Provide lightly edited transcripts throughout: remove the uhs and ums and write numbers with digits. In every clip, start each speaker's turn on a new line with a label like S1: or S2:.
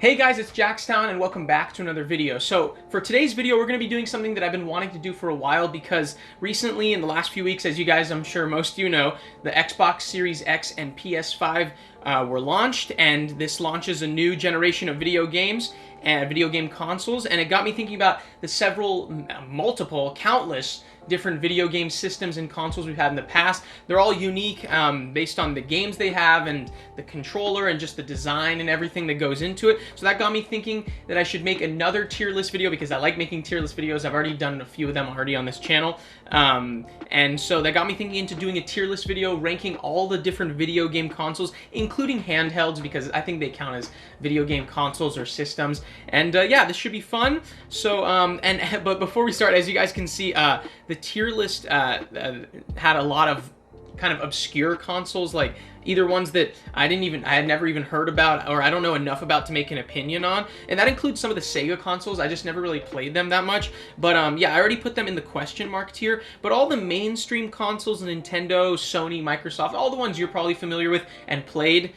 S1: Hey guys, it's Jackstown and welcome back to another video. So for today's video, we're going to be doing something that I've been wanting to do for a while because recently in the last few weeks, as you guys, I'm sure most of you know, the Xbox Series X and PS5 were launched, and this launches a new generation of video games and video game consoles, and it got me thinking about the countless different video game systems and consoles we've had in the past. They're all unique based on the games they have and the controller and just the design and everything that goes into it. So that got me thinking that I should make another tier list video because I like making tier list videos. I've already done a few of them already on this channel. And so that got me thinking into doing a tier list video ranking all the different video game consoles, including handhelds, because I think they count as video game consoles or systems. And yeah, this should be fun. So but before we start, as you guys can see, the tier list had a lot of kind of obscure consoles, like either ones that I had never even heard about, or I don't know enough about to make an opinion on. And that includes some of the Sega consoles. I just never really played them that much. But yeah, I already put them in the question mark tier. But all the mainstream consoles, Nintendo, Sony, Microsoft, all the ones you're probably familiar with and played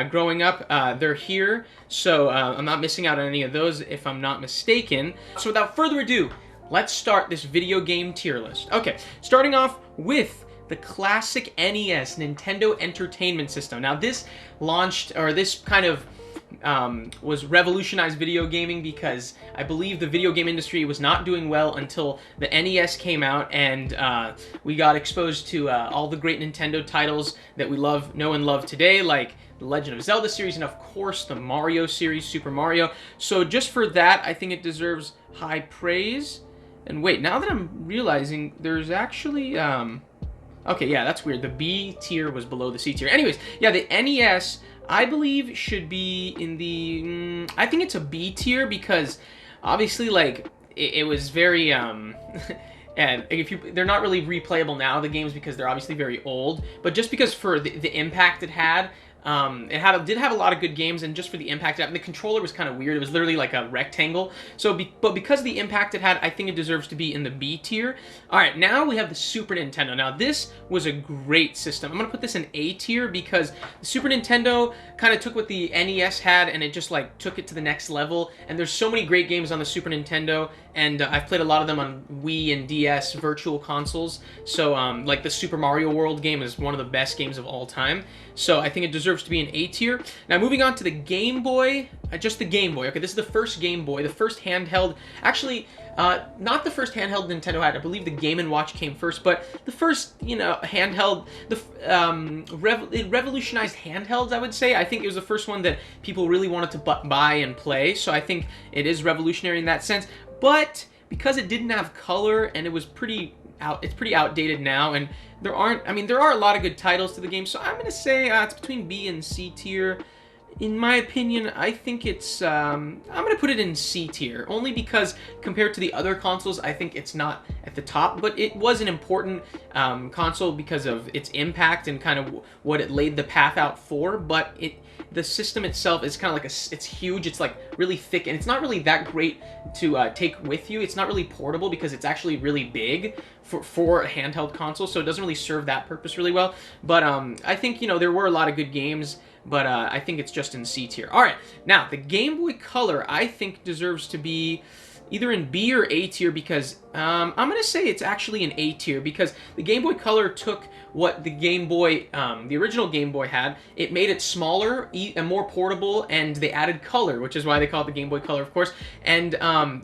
S1: growing up, they're here. So I'm not missing out on any of those if I'm not mistaken. So without further ado, let's start this video game tier list. Okay, starting off with the classic NES, Nintendo Entertainment System. Now this launched, or this kind of was revolutionized video gaming because I believe the video game industry was not doing well until the NES came out, and we got exposed to all the great Nintendo titles that we know and love today, like the Legend of Zelda series, and of course the Mario series, Super Mario. So just for that, I think it deserves high praise. And wait, now that I'm realizing there's actually okay, yeah, that's weird. The B tier was below the C tier. Anyways, yeah, the NES, I believe, should be in the... I think it's a B tier because, obviously, like, it was very... and they're not really replayable now, the games, because they're obviously very old. But just because for the impact it had... did have a lot of good games, and just for the impact it had, the controller was kind of weird. It was literally like a rectangle. So, but because of the impact it had, I think it deserves to be in the B tier. All right, now we have the Super Nintendo. Now this was a great system. I'm gonna put this in A tier because the Super Nintendo kind of took what the NES had and it just like took it to the next level. And there's so many great games on the Super Nintendo, and I've played a lot of them on Wii and DS virtual consoles. So like the Super Mario World game is one of the best games of all time. So I think it deserves to be an A tier. Now moving on to the Game Boy, just the Game Boy. Okay, this is the first Game Boy, the first handheld. Actually, not the first handheld Nintendo had. I believe the Game & Watch came first, but the first, you know, handheld. It revolutionized handhelds, I would say. I think it was the first one that people really wanted to buy and play. So I think it is revolutionary in that sense. But because it didn't have color and it was it's pretty outdated now, and there are a lot of good titles to the game, so I'm gonna say it's between B and C tier. In my opinion, I think it's I'm gonna put it in C tier, only because compared to the other consoles, I think it's not at the top, but it was an important console because of its impact and kind of what it laid the path out for. But the system itself is kind of like it's huge, it's like really thick, and it's not really that great to take with you. It's not really portable because it's actually really big for a handheld console, so it doesn't really serve that purpose really well. But I think, you know, there were a lot of good games, but I think it's just in C tier. All right, now the Game Boy Color I think deserves to be either in B or A tier because I'm gonna say it's actually an A tier because the Game Boy Color took what the Game Boy, the original Game Boy had. It made it smaller and more portable, and they added color, which is why they call it the Game Boy Color, of course. And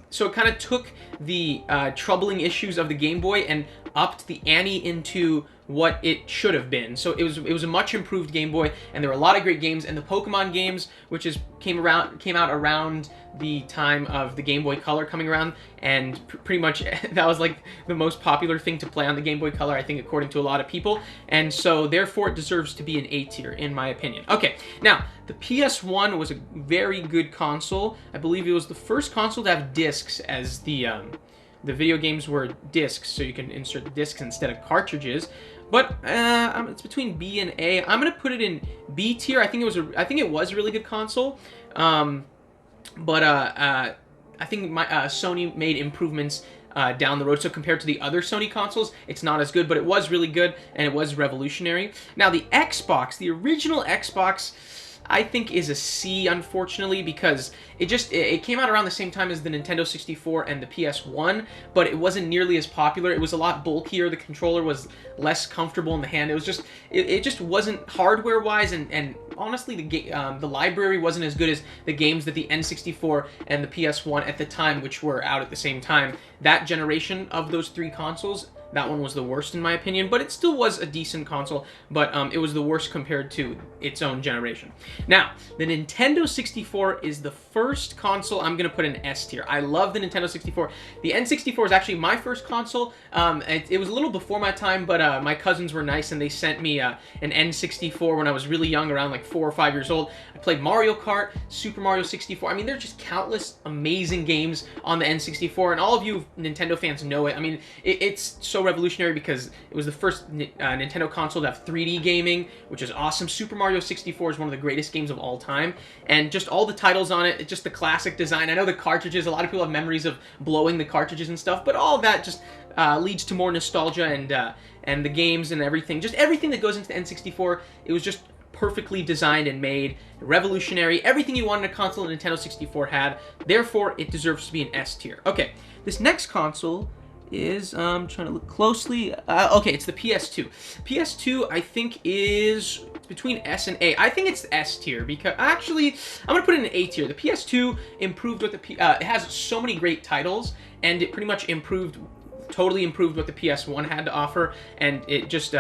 S1: so it kind of took the troubling issues of the Game Boy and upped the ante into what it should have been. So it was a much improved Game Boy, and there were a lot of great games. And the Pokemon games, which came out around the time of the Game Boy Color coming around, and pretty much that was like the most popular thing to play on the Game Boy Color, I think, according to a lot of people. And so therefore it deserves to be an A tier in my opinion. Okay, now the PS1 was a very good console. I believe it was the first console to have discs, as the video games were discs, so you can insert discs instead of cartridges. But it's between B and A. I'm gonna put it in B tier. I think it was a really good console. But I think Sony made improvements down the road. So compared to the other Sony consoles, it's not as good, but it was really good and it was revolutionary. Now the Xbox, the original Xbox, I think is a C, unfortunately, because it came out around the same time as the Nintendo 64 and the PS1, but it wasn't nearly as popular. It was a lot bulkier. The controller was less comfortable in the hand. It was just it just wasn't hardware wise, and honestly the library wasn't as good as the games that the N64 and the PS1 at the time, which were out at the same time. That generation of those three consoles, that one was the worst in my opinion, but it still was a decent console, but it was the worst compared to its own generation. Now, the Nintendo 64 is the first console I'm going to put in S tier. I love the Nintendo 64. The N64 is actually my first console. It was a little before my time, but my cousins were nice and they sent me an N64 when I was really young, around like 4 or 5 years old. I played Mario Kart, Super Mario 64. I mean, there are just countless amazing games on the N64, and all of you Nintendo fans know it. I mean, it's so revolutionary because it was the first Nintendo console to have 3D gaming, which is awesome. Super Mario 64 is one of the greatest games of all time, and just all the titles on it, it's just the classic design. I know the cartridges, a lot of people have memories of blowing the cartridges and stuff, but all of that just leads to more nostalgia, and the games and everything, just everything that goes into the N64, it was just perfectly designed and made, revolutionary. Everything you wanted a console the Nintendo 64 had, therefore it deserves to be an S tier. Okay, this next console is, trying to look closely, okay, it's the PS2. PS2, I think, is between S and A. I think it's S tier, because, actually, I'm gonna put it in A tier. The PS2 improved with the, it has so many great titles, and it pretty much totally improved what the PS1 had to offer, and it just,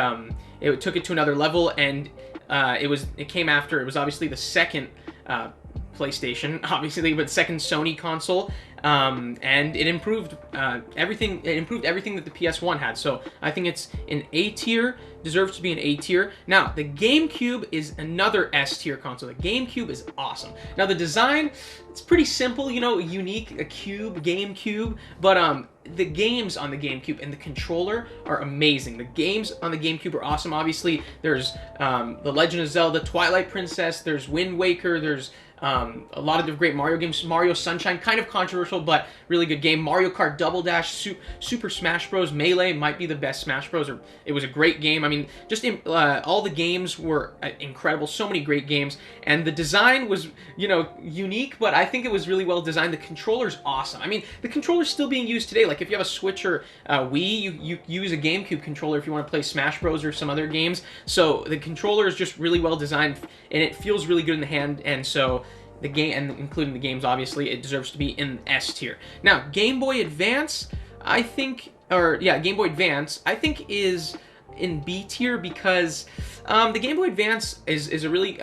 S1: it took it to another level, and it came after, it was obviously the second, PlayStation, obviously, but second Sony console, and it improved everything. It improved everything that the PS1 had. So I think it's an A tier. Deserves to be an A tier. Now the GameCube is another S tier console. The GameCube is awesome. Now the design, it's pretty simple, you know, unique, a cube, GameCube, but the games on the GameCube and the controller are amazing. The games on the GameCube are awesome. Obviously, there's The Legend of Zelda, Twilight Princess, there's Wind Waker, there's a lot of the great Mario games. Mario Sunshine, kind of controversial, but really good game. Mario Kart Double Dash, Super Smash Bros. Melee might be the best Smash Bros. Or it was a great game. I mean, just all the games were incredible. So many great games, and the design was, you know, unique, but I think it was really well designed. The controller's awesome. I mean, the controller's still being used today. Like if you have a Switch or Wii, you use a GameCube controller if you want to play Smash Bros. Or some other games. So the controller is just really well designed, and it feels really good in the hand, and so the game, and including the games, obviously, it deserves to be in S tier. Now, Game Boy Advance, I think, Game Boy Advance, I think is in B tier because the Game Boy Advance is a really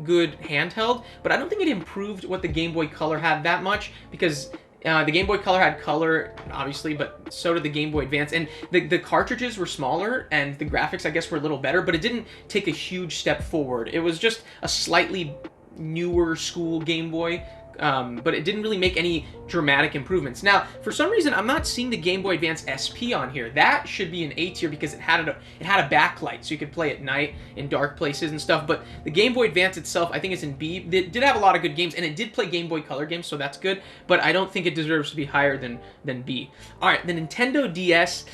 S1: good handheld, but I don't think it improved what the Game Boy Color had that much, because the Game Boy Color had color, obviously, but so did the Game Boy Advance, and the cartridges were smaller, and the graphics, I guess, were a little better, but it didn't take a huge step forward. It was just a slightly newer school Game Boy, but it didn't really make any dramatic improvements. Now, for some reason, I'm not seeing the Game Boy Advance SP on here. That should be an A tier because it had a backlight, so you could play at night in dark places and stuff. But the Game Boy Advance itself, I think it's in B. It did have a lot of good games, and it did play Game Boy Color games, so that's good. But I don't think it deserves to be higher than B. All right, the Nintendo DS.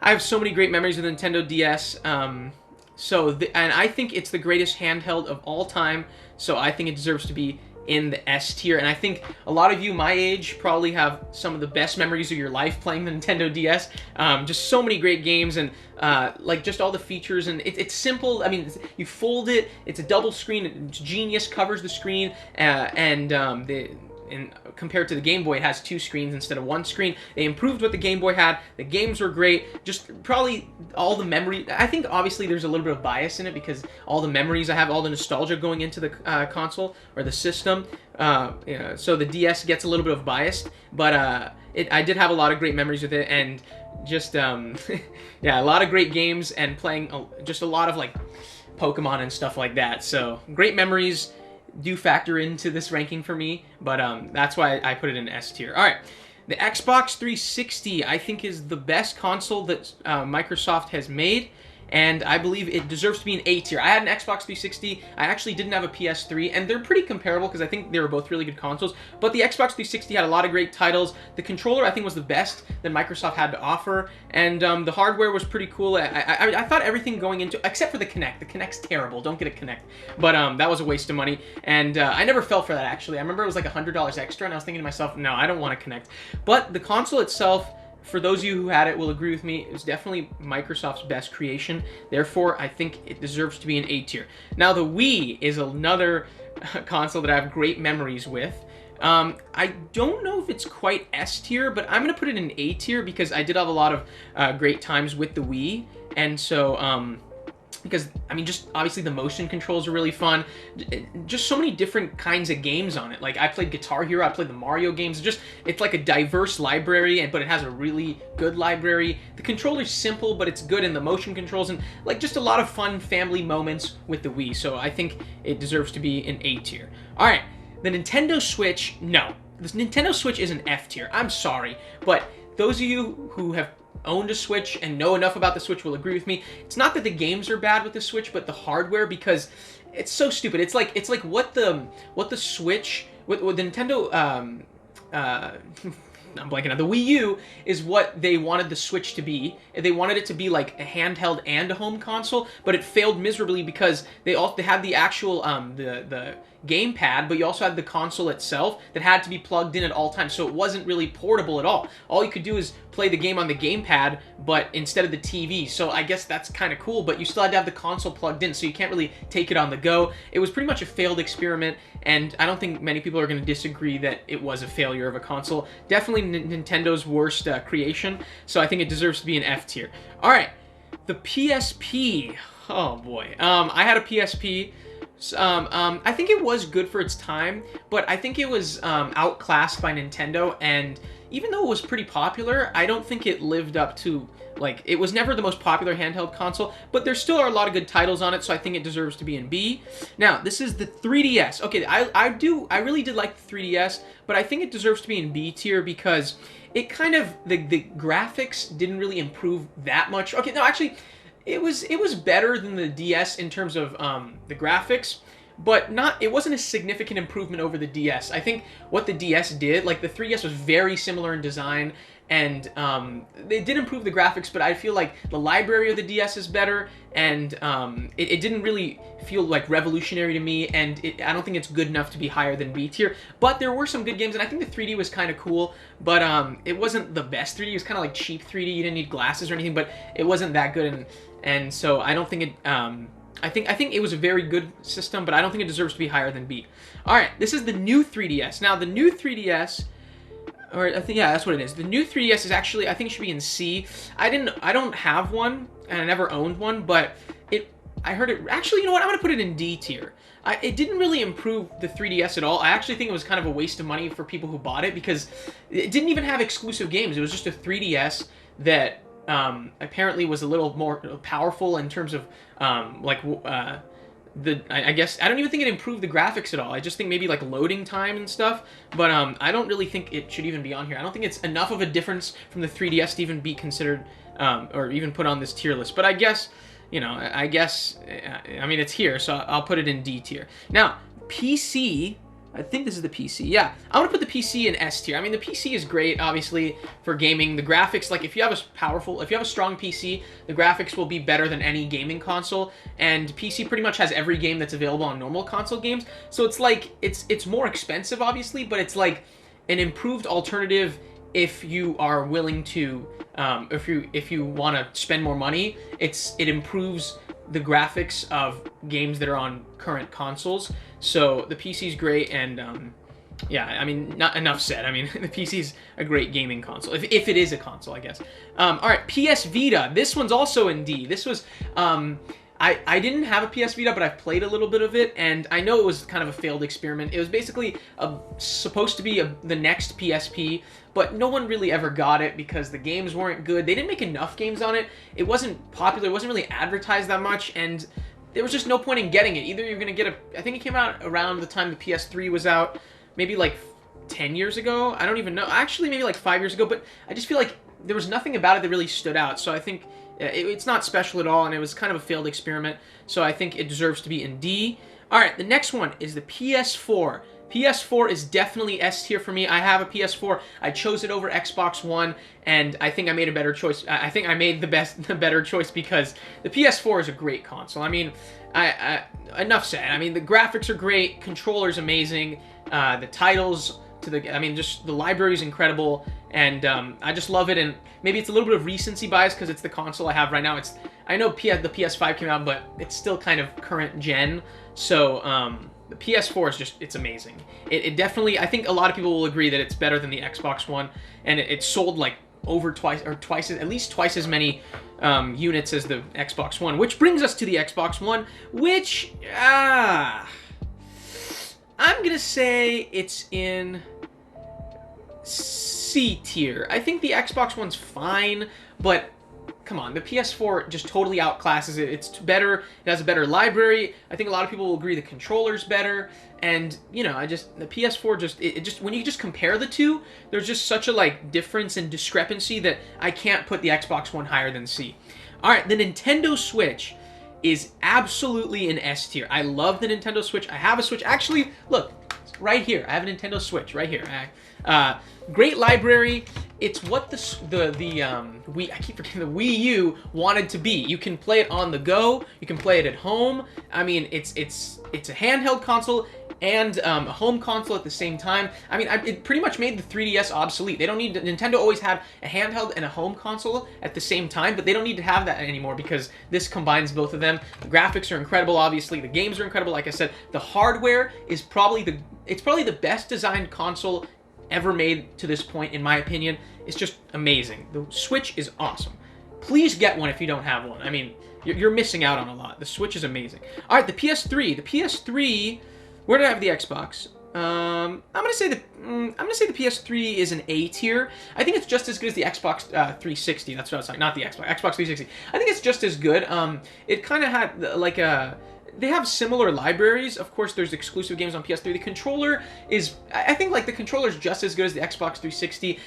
S1: I have so many great memories of the Nintendo DS. And I think it's the greatest handheld of all time, so I think it deserves to be in the S tier. And I think a lot of you my age probably have some of the best memories of your life playing the Nintendo DS. Just so many great games, and like just all the features, and it's simple. I mean, you fold it, it's a double screen, it's genius, covers the screen, and compared to the Game Boy, it has 2 screens instead of 1 screen. They improved what the Game Boy had. The games were great. Just probably all the memory. I think obviously there's a little bit of bias in it because all the memories I have, all the nostalgia going into the console or the system. So the DS gets a little bit of bias, but I did have a lot of great memories with it, and just yeah, a lot of great games, and playing just a lot of like Pokemon and stuff like that. So great memories do factor into this ranking for me, but that's why I put it in S tier. All right, the Xbox 360 I think is the best console that Microsoft has made, and I believe it deserves to be an A tier. I had an Xbox 360. I actually didn't have a PS3, and they're pretty comparable because I think they were both really good consoles, but the Xbox 360 had a lot of great titles. The controller, I think, was the best that Microsoft had to offer, and the hardware was pretty cool. I thought everything going into, except for the Kinect. The Kinect's terrible. Don't get a Kinect. But that was a waste of money, and I never fell for that, actually. I remember it was like $100 extra, and I was thinking to myself, no, I don't want to Kinect. But the console itself, for those of you who had it will agree with me, it was definitely Microsoft's best creation. Therefore, I think it deserves to be an A tier. Now, the Wii is another console that I have great memories with. I don't know if it's quite S tier, but I'm going to put it in A tier because I did have a lot of great times with the Wii. And so, because, I mean, just obviously the motion controls are really fun. Just so many different kinds of games on it. Like, I played Guitar Hero, I played the Mario games. It's like a diverse library, but it has a really good library. The controller's simple, but it's good in the motion controls, and like just a lot of fun family moments with the Wii. So I think it deserves to be an A tier. All right, the Nintendo Switch, no. This Nintendo Switch is an F tier. I'm sorry, but those of you who have owned a Switch and know enough about the Switch will agree with me. It's not that the games are bad with the Switch, but the hardware, because it's so stupid. It's like what the Switch, what the Nintendo I'm blanking on. The Wii U is what they wanted the Switch to be. They wanted it to be like a handheld and a home console, but it failed miserably because they had the actual the gamepad, but you also had the console itself that had to be plugged in at all times, so it wasn't really portable at all. All you could do is play the game on the gamepad, but instead of the TV. So I guess that's kind of cool, but you still had to have the console plugged in, so you can't really take it on the go. It was pretty much a failed experiment, and I don't think many people are going to disagree that it was a failure of a console. Definitely Nintendo's worst creation, so I think it deserves to be an F tier. All right, the PSP. Oh boy, I had a PSP. I think it was good for its time, but I think it was outclassed by Nintendo, and even though it was pretty popular, I don't think it lived up to, like, it was never the most popular handheld console, but there still are a lot of good titles on it, so I think it deserves to be in B. Now, this is the 3DS. Okay, I really did like the 3DS, but I think it deserves to be in B tier because it kind of, the graphics didn't really improve that much. Okay, no, actually, it was better than the DS in terms of the graphics, but it wasn't a significant improvement over the DS. I think what the DS did, like the 3DS was very similar in design, and they did improve the graphics, but I feel like the library of the DS is better, and it didn't really feel like revolutionary to me, and I don't think it's good enough to be higher than B tier. But there were some good games, and I think the 3D was kind of cool, but it wasn't the best 3D. It was kind of like cheap 3D. You didn't need glasses or anything, but it wasn't that good, and so I don't think it. I think it was a very good system, but I don't think it deserves to be higher than B. All right, this is the new 3DS. Now the new 3DS. Or I think, yeah, that's what it is. The new 3DS is actually, I think it should be in C. I don't have one, and I never owned one, but I heard it, actually, you know what, I'm gonna put it in D tier. It didn't really improve the 3DS at all. I actually think it was kind of a waste of money for people who bought it because it didn't even have exclusive games. It was just a 3DS that apparently was a little more powerful in terms of, I guess, I don't even think it improved the graphics at all. I just think maybe like loading time and stuff, but I don't really think it should even be on here. I don't think it's enough of a difference from the 3DS to even be considered or even put on this tier list. But I guess, you know, I mean, it's here, so I'll put it in D tier. Now, PC, I think this is the PC. Yeah, I'm gonna put the PC in S tier. I mean, the PC is great, obviously, for gaming. The graphics, like, if you have a strong PC, the graphics will be better than any gaming console. And PC pretty much has every game that's available on normal console games. So it's like, it's more expensive, obviously, but it's like an improved alternative if you are willing to, if you want to spend more money. It improves the graphics of games that are on current consoles. So the PC is great, and yeah, I mean, not enough said. I mean, the PC is a great gaming console, if it is a console, I guess. All right, PS Vita. This one's also in D. This was, I didn't have a PS Vita, but I've played a little bit of it, and I know it was kind of a failed experiment. It was basically supposed to be the next PSP, but no one really ever got it because the games weren't good. They didn't make enough games on it. It wasn't popular. It wasn't really advertised that much, and there was just no point in getting it. Either you're going to get I think it came out around the time the PS3 was out, maybe like 10 years ago. I don't even know. Actually, maybe like 5 years ago, but I just feel like there was nothing about it that really stood out. So I think it's not special at all, and it was kind of a failed experiment. So I think it deserves to be in D. All right, the next one is the PS4. PS4 is definitely S tier for me. I have a PS4. I chose it over Xbox One, and I think I made a better choice. I think I made the better choice because the PS4 is a great console. I mean, enough said. I mean, the graphics are great, controller's amazing, the titles I mean, just the library is incredible, and I just love it. And maybe it's a little bit of recency bias because it's the console I have right now. I know the PS5 came out, but it's still kind of current gen. So the PS4 is just, it's amazing. It definitely, I think a lot of people will agree that it's better than the Xbox One, and it sold like at least twice as many units as the Xbox One, which brings us to the Xbox One, which, I'm gonna say it's in C tier. I think the Xbox One's fine, but come on, the PS4 just totally outclasses it. It's better, it has a better library. I think a lot of people will agree the controller's better, and, you know, the PS4 just, when you just compare the two, there's just such a, like, difference and discrepancy that I can't put the Xbox One higher than C. Alright, the Nintendo Switch is absolutely an S tier. I love the Nintendo Switch. I have a Switch. Actually, look, right here. I have a Nintendo Switch right here. Great library. It's what the I keep forgetting, the Wii U wanted to be. You can play it on the go. You can play it at home. I mean, it's a handheld console and a home console at the same time. I mean, it pretty much made the 3DS obsolete. They don't need to, Nintendo always had a handheld and a home console at the same time, but they don't need to have that anymore because this combines both of them. The graphics are incredible, obviously. The games are incredible, like I said. The hardware is probably the best designed console ever made to this point, in my opinion. It's just amazing. The Switch is awesome. Please get one if you don't have one. I mean, you're missing out on a lot. The Switch is amazing. All right, the PS3. The PS3. Where did I have the Xbox? I'm gonna say the PS3 is an A tier. I think it's just as good as the Xbox 360. That's what I was saying. Not the Xbox 360. I think it's just as good. It kind of had like they have similar libraries. Of course, there's exclusive games on PS3. The controller is, I think, like, the controller is just as good as the Xbox 360.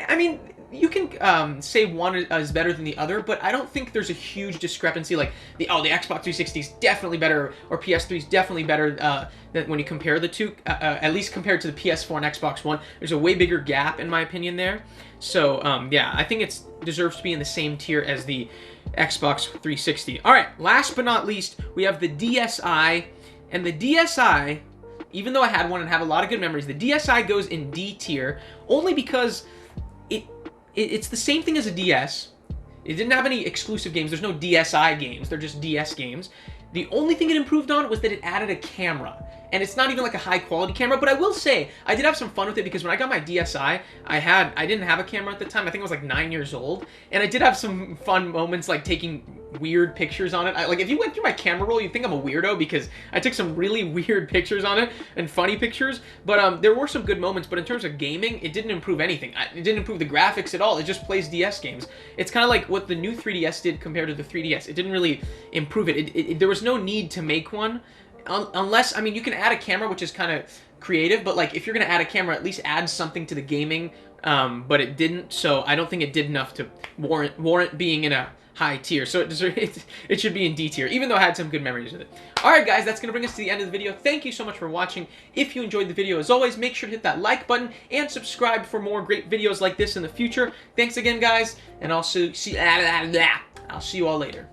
S1: I mean, you can say one is better than the other, but I don't think there's a huge discrepancy. Like, the Xbox 360 is definitely better, or PS3 is definitely better than when you compare the two. At least compared to the PS4 and Xbox One, there's a way bigger gap, in my opinion, there. So, yeah, I think it deserves to be in the same tier as the Xbox 360. All right, last but not least, we have the DSi, and the DSi, even though I had one and have a lot of good memories, the DSi goes in D tier only because it's the same thing as a DS. It didn't have any exclusive games. There's no DSi games. They're just DS games. The only thing it improved on was that it added a camera. And it's not even like a high quality camera, but I will say, I did have some fun with it because when I got my DSi, I didn't have a camera at the time. I think I was like 9 years old. And I did have some fun moments like taking weird pictures on it. Like, if you went through my camera roll, you'd think I'm a weirdo because I took some really weird pictures on it and funny pictures. But there were some good moments, but in terms of gaming, it didn't improve anything. It didn't improve the graphics at all. It just plays DS games. It's kind of like what the new 3DS did compared to the 3DS. It didn't really improve it. There was no need to make one. Unless, I mean, you can add a camera, which is kind of creative, but, like, if you're going to add a camera, at least add something to the gaming, but it didn't, so I don't think it did enough to warrant being in a high tier, so it should be in D tier, even though I had some good memories with it. Alright guys, that's going to bring us to the end of the video. Thank you so much for watching. If you enjoyed the video, as always, make sure to hit that like button and subscribe for more great videos like this in the future. Thanks again, guys, and I'll see you all later.